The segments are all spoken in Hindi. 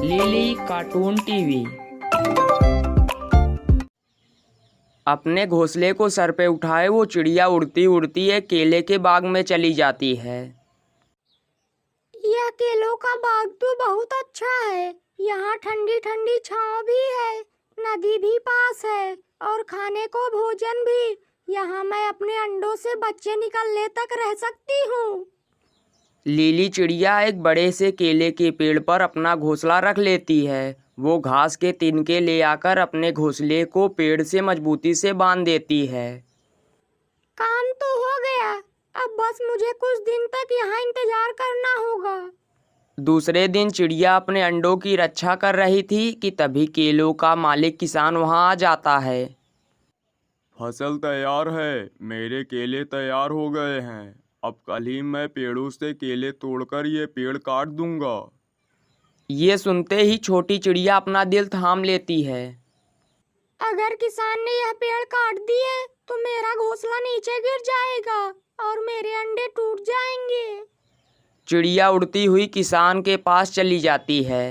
Lily cartoon TV. अपने घोंसले को सर पे उठाए वो चिड़िया उड़ती उड़ती एक केले के बाग में चली जाती है। यह केलों का बाग तो बहुत अच्छा है। यहाँ ठंडी ठंडी छांव भी है, नदी भी पास है और खाने को भोजन भी। यहाँ मैं अपने अंडों से बच्चे निकलने तक रह सकती हूँ। लीली चिड़िया एक बड़े से केले के पेड़ पर अपना घोंसला रख लेती है। वो घास के तिनके ले आकर अपने घोंसले को पेड़ से मजबूती से बांध देती है। काम तो हो गया, अब बस मुझे कुछ दिन तक यहाँ इंतजार करना होगा। दूसरे दिन चिड़िया अपने अंडों की रक्षा कर रही थी कि तभी केलों का मालिक किसान वहां आ जाता है। फसल तैयार है, मेरे केले तैयार हो गए हैं। अब कल ही मैं पेड़ों से केले तोड़कर ये पेड़ काट दूंगा। ये सुनते ही छोटी चिड़िया अपना दिल थाम लेती है। अगर किसान ने यह पेड़ काट दिए तो मेरा घोंसला नीचे गिर जाएगा और मेरे अंडे टूट जाएंगे। चिड़िया उड़ती हुई किसान के पास चली जाती है।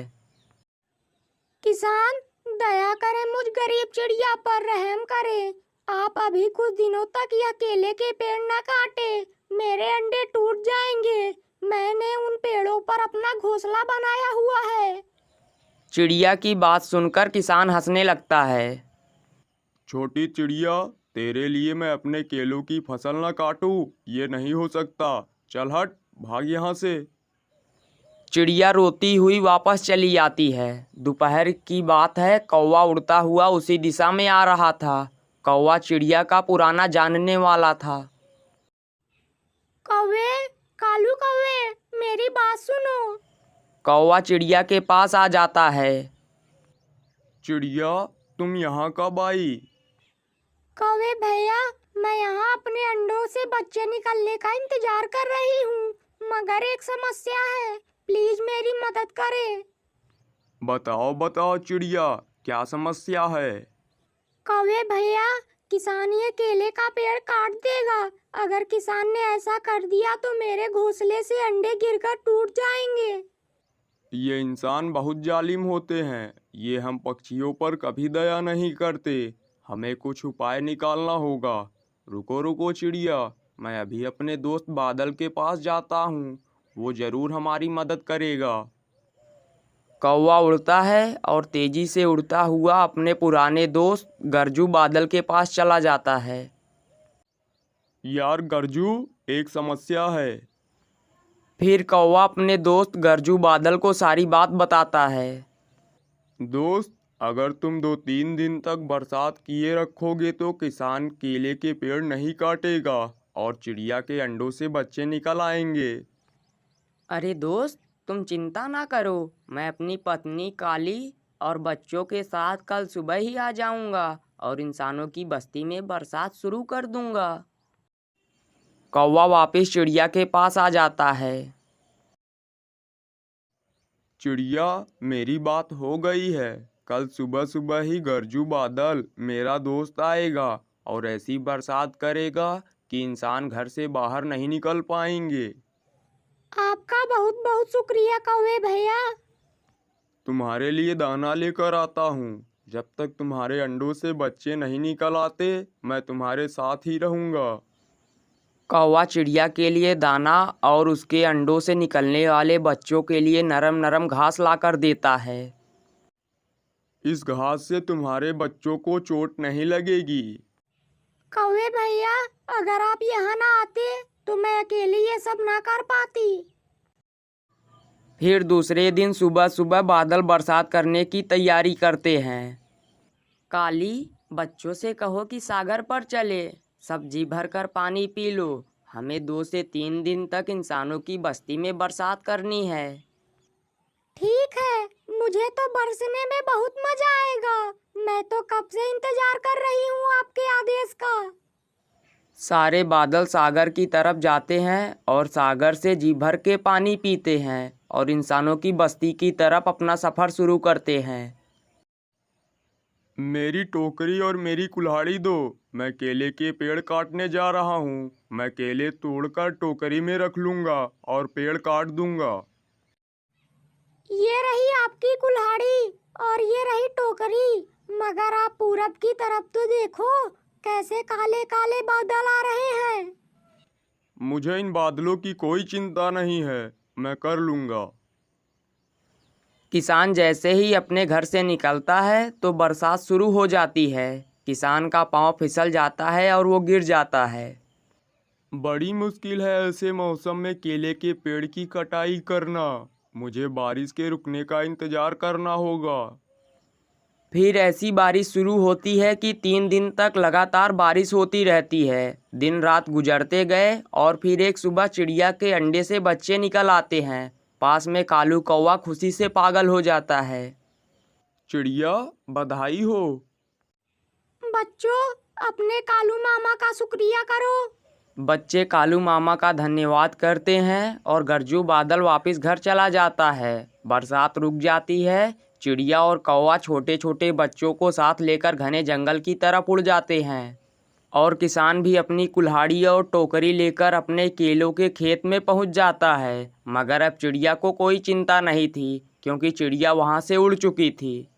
किसान, दया करें, मुझ गरीब चिड़िया पर रहम करें। आप अभी कुछ दिनों तक यह केले के पेड़ न काटे, मेरे अंडे टूट जाएंगे। मैंने उन पेड़ों पर अपना घोंसला बनाया हुआ है। चिड़िया की बात सुनकर किसान हंसने लगता है। छोटी चिड़िया, तेरे लिए मैं अपने केलों की फसल न काटूं, ये नहीं हो सकता। चल हट, भाग यहाँ से। चिड़िया रोती हुई वापस चली आती है। दोपहर की बात है, कौवा उड़ता हुआ उसी दिशा में आ रहा था। कौवा चिड़िया का पुराना जानने वाला था। कौवे, कालू कौवे, मेरी बात सुनो। कौवा चिड़िया के पास आ जाता है। चिड़िया, तुम यहाँ कब आई? कौवे भैया, मैं यहाँ अपने अंडों से बच्चे निकलने का इंतजार कर रही हूँ, मगर एक समस्या है। प्लीज मेरी मदद करें। बताओ बताओ चिड़िया, क्या समस्या है? कौवे भैया, किसान ये केले का पेड़ काट देगा। अगर किसान ने ऐसा कर दिया तो मेरे घोंसले से अंडे गिरकर टूट जाएंगे। ये इंसान बहुत जालिम होते हैं। ये हम पक्षियों पर कभी दया नहीं करते। हमें कुछ उपाय निकालना होगा। रुको रुको चिड़िया, मैं अभी अपने दोस्त बादल के पास जाता हूँ। वो ज़रूर हमारी मदद करेगा। कौवा उड़ता है और तेजी से उड़ता हुआ अपने पुराने दोस्त गरजू बादल के पास चला जाता है। यार गरजू, एक समस्या है। फिर कौवा अपने दोस्त गरजू बादल को सारी बात बताता है। दोस्त, अगर तुम 2-3 दिन तक बरसात किए रखोगे तो किसान केले के पेड़ नहीं काटेगा और चिड़िया के अंडों से बच्चे निकल आएंगे। अरे दोस्त, तुम चिंता ना करो, मैं अपनी पत्नी काली और बच्चों के साथ कल सुबह ही आ जाऊंगा और इंसानों की बस्ती में बरसात शुरू कर दूंगा। कौवा वापस चिड़िया के पास आ जाता है। चिड़िया, मेरी बात हो गई है। कल सुबह सुबह ही गरजू बादल मेरा दोस्त आएगा और ऐसी बरसात करेगा कि इंसान घर से बाहर नहीं निकल पाएंगे। आपका बहुत बहुत शुक्रिया कौवे भैया। तुम्हारे लिए दाना लेकर आता हूँ। जब तक तुम्हारे अंडों से बच्चे नहीं निकल आते, मैं तुम्हारे साथ ही रहूँगा। कौवा चिड़िया के लिए दाना और उसके अंडों से निकलने वाले बच्चों के लिए नरम नरम घास लाकर देता है। इस घास से तुम्हारे बच्चों को चोट नहीं लगेगी। कौवे भैया, अगर आप यहाँ ना आते तो मैं अकेले ये सब ना कर पाती। फिर दूसरे दिन सुबह सुबह बादल बरसात करने की तैयारी करते हैं। काली, बच्चों से कहो कि सागर पर चले, सब्जी भर कर पानी पी लो। हमें 2 से 3 दिन तक इंसानों की बस्ती में बरसात करनी है। ठीक है, मुझे तो बरसने में बहुत मजा आएगा। मैं तो कब से इंतजार कर रही हूँ आपके आदेश का। सारे बादल सागर की तरफ जाते हैं और सागर से जी भर के पानी पीते हैं और इंसानों की बस्ती की तरफ अपना सफ़र शुरू करते हैं। मेरी टोकरी और मेरी कुल्हाड़ी दो, मैं केले के पेड़ काटने जा रहा हूँ। मैं केले तोड़कर टोकरी में रख लूँगा और पेड़ काट दूँगा। ये रही आपकी कुल्हाड़ी और ये रही टोकरी, मगर आप पूरब की तरफ तो देखो, कैसे काले काले बादल आ रहे हैं। मुझे इन बादलों की कोई चिंता नहीं है, मैं कर लूँगा। किसान जैसे ही अपने घर से निकलता है तो बरसात शुरू हो जाती है। किसान का पाँव फिसल जाता है और वो गिर जाता है। बड़ी मुश्किल है ऐसे मौसम में केले के पेड़ की कटाई करना। मुझे बारिश के रुकने का इंतजार करना होगा। फिर ऐसी बारिश शुरू होती है कि 3 दिन तक लगातार बारिश होती रहती है। दिन रात गुजरते गए और फिर एक सुबह चिड़िया के अंडे से बच्चे निकल आते हैं। पास में कालू कौवा खुशी से पागल हो जाता है। चिड़िया, बधाई हो। बच्चों, अपने कालू मामा का शुक्रिया करो। बच्चे कालू मामा का धन्यवाद करते हैं और गरजू बादल वापस घर चला जाता है। बरसात रुक जाती है। चिड़िया और कौवा छोटे छोटे बच्चों को साथ लेकर घने जंगल की तरफ उड़ जाते हैं। और किसान भी अपनी कुल्हाड़ी और टोकरी लेकर अपने केलों के खेत में पहुंच जाता है। मगर अब चिड़िया को कोई चिंता नहीं थी, क्योंकि चिड़िया वहां से उड़ चुकी थी।